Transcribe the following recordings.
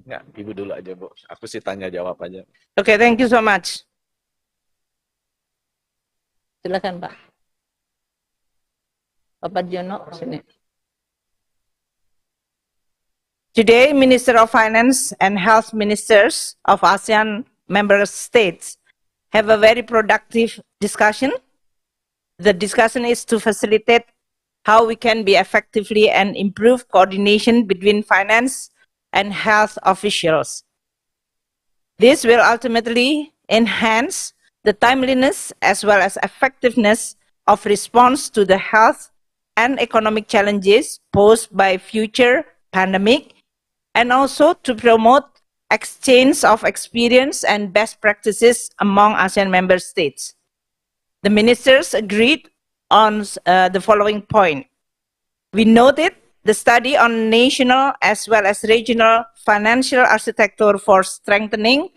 Enggak, Ibu dulu aja, Bu. Aku sih tanya jawab aja. Okay, thank you so much. Silakan, Pak. Bapak Jono, sini. Today, Minister of Finance and Health Ministers of ASEAN member states have a very productive discussion. The discussion is to facilitate how we can be effectively and improve coordination between finance and health officials. This will ultimately enhance the timeliness as well as effectiveness of response to the health and economic challenges posed by future pandemic, and also to promote exchange of experience and best practices among ASEAN member states. The ministers agreed on the following point. We noted the study on national as well as regional financial architecture for strengthening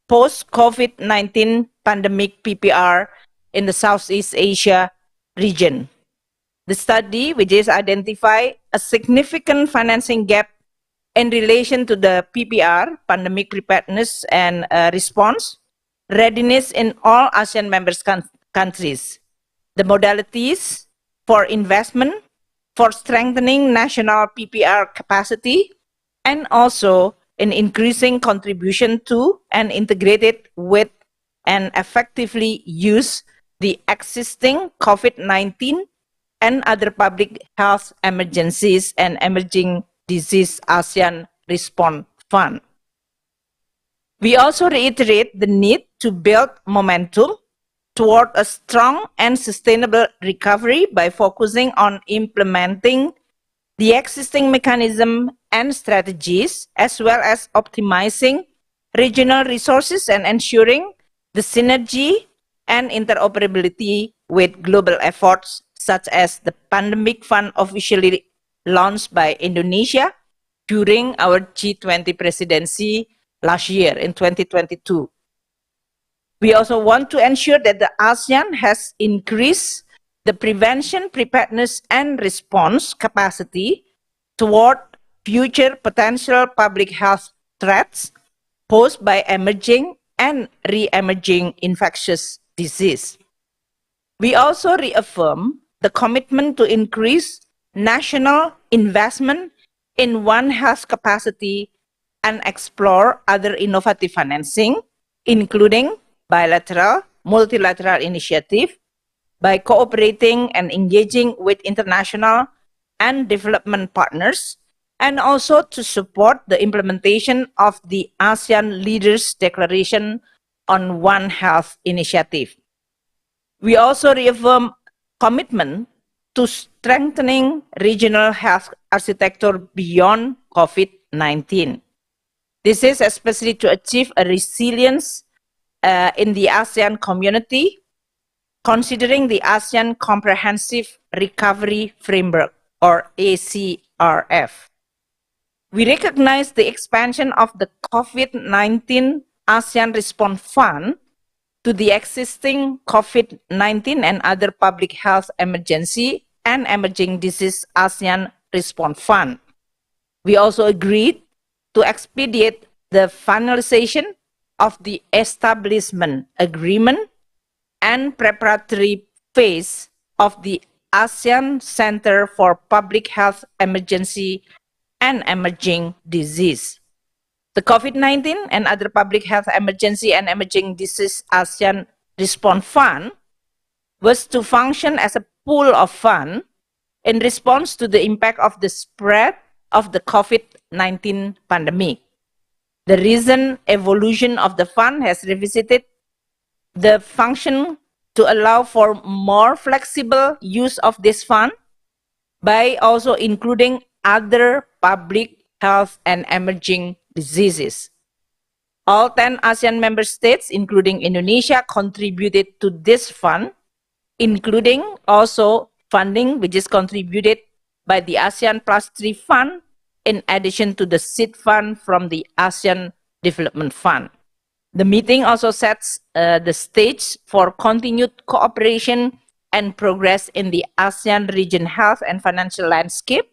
post-COVID-19 pandemic PPR in the Southeast Asia region. The study, which is identify a significant financing gap in relation to the PPR, pandemic preparedness and response, readiness in all ASEAN member countries, the modalities for investment, for strengthening national PPR capacity, and also in increasing contribution to and integrated with and effectively use the existing COVID-19 and other public health emergencies and emerging disease ASEAN Response Fund. We also reiterate the need to build momentum toward a strong and sustainable recovery by focusing on implementing the existing mechanism and strategies, as well as optimizing regional resources and ensuring the synergy and interoperability with global efforts, such as the Pandemic Fund officially launched by Indonesia during our G20 presidency last year in 2022. We also want to ensure that the ASEAN has increased the prevention, preparedness, and response capacity toward future potential public health threats posed by emerging and re-emerging infectious disease. We also reaffirm the commitment to increase national investment in One Health capacity and explore other innovative financing, including bilateral, multilateral initiative, by cooperating and engaging with international and development partners, and also to support the implementation of the ASEAN Leaders Declaration on One Health initiative. We also reaffirm commitment to strengthening regional health architecture beyond COVID-19. This is especially to achieve a resilience in the ASEAN community, considering the ASEAN Comprehensive Recovery Framework, or ACRF. We recognize the expansion of the COVID-19 ASEAN Response Fund to the existing COVID-19 and other public health emergency and emerging disease ASEAN Response Fund. We also agreed to expedite the finalization of the establishment agreement and preparatory phase of the ASEAN Center for Public Health Emergency and Emerging Disease. The COVID-19 and other public health emergency and emerging disease ASEAN Response Fund was to function as a pool of funds in response to the impact of the spread of the COVID-19 pandemic. The recent evolution of the fund has revisited the function to allow for more flexible use of this fund by also including other public health and emerging diseases. All 10 ASEAN member states, including Indonesia, contributed to this fund, including also funding which is contributed by the ASEAN Plus 3 Fund, in addition to the seed fund from the ASEAN Development Fund. The meeting also sets the stage for continued cooperation and progress in the ASEAN region health and financial landscape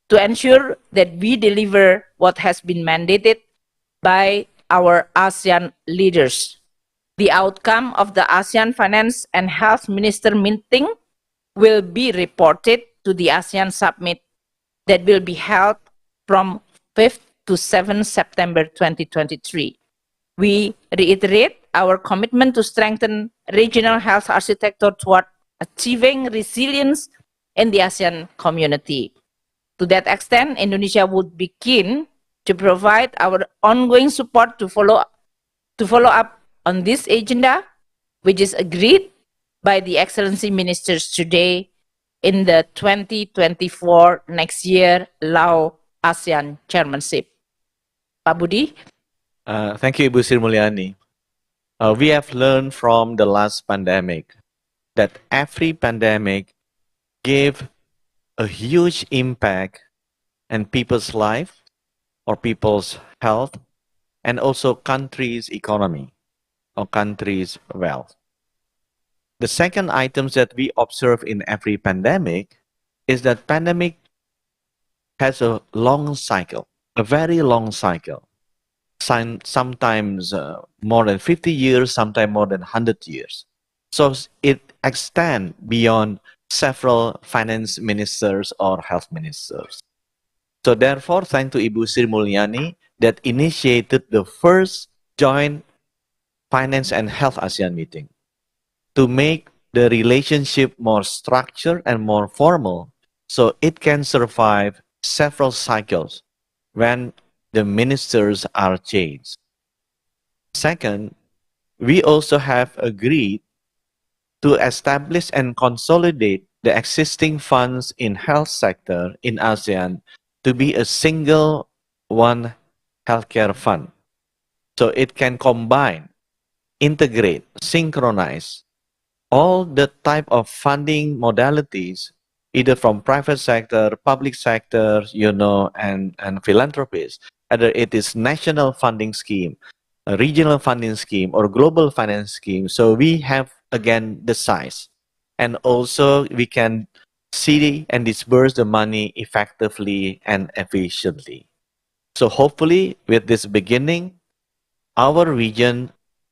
to ensure that we deliver what has been mandated by our ASEAN leaders. The outcome of the ASEAN Finance and Health Minister meeting will be reported to the ASEAN Summit that will be held from 5th to 7th September 2023. We reiterate our commitment to strengthen regional health architecture toward achieving resilience in the ASEAN community. To that extent, Indonesia would be keen to provide our ongoing support to follow up on this agenda, which is agreed by the Excellency Ministers today in the 2024 next year Lao ASEAN Chairmanship. Pak Budi. Thank you, Ibu Sri Mulyani. We have learned from the last pandemic that every pandemic gave a huge impact on people's life or people's health and also country's economy or country's wealth. The second items that we observe in every pandemic is that pandemic has a long cycle, a very long cycle. Sometimes more than 50 years, sometimes more than 100 years. So it extends beyond several finance ministers or health ministers. So therefore, thanks to Ibu Sri Mulyani that initiated the first joint finance and health ASEAN meeting to make the relationship more structured and more formal so it can survive several cycles when the ministers are changed. Second, we also have agreed to establish and consolidate the existing funds in health sector in ASEAN to be a single one healthcare fund. So it can combine, integrate, synchronize all the type of funding modalities, either from private sector, public sector, and philanthropists, whether it is national funding scheme, a regional funding scheme, or global finance scheme. So we have, again, the size. And also we can see and disburse the money effectively and efficiently. So hopefully with this beginning, our region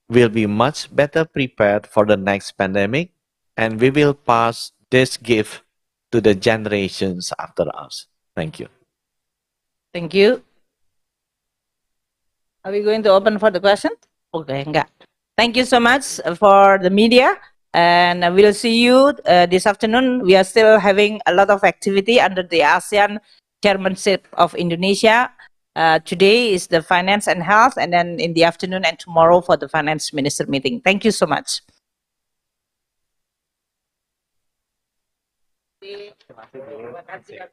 will be much better prepared for the next pandemic, and we will pass this gift to the generations after us. Thank you. Thank you. Are we going to open for the question? Okay, enggak. Thank you so much for the media, and we'll see you this afternoon. We are still having a lot of activity under the ASEAN chairmanship of Indonesia. Today is the finance and health, and then in the afternoon and tomorrow for the finance minister meeting. Thank you so much. Terima kasih.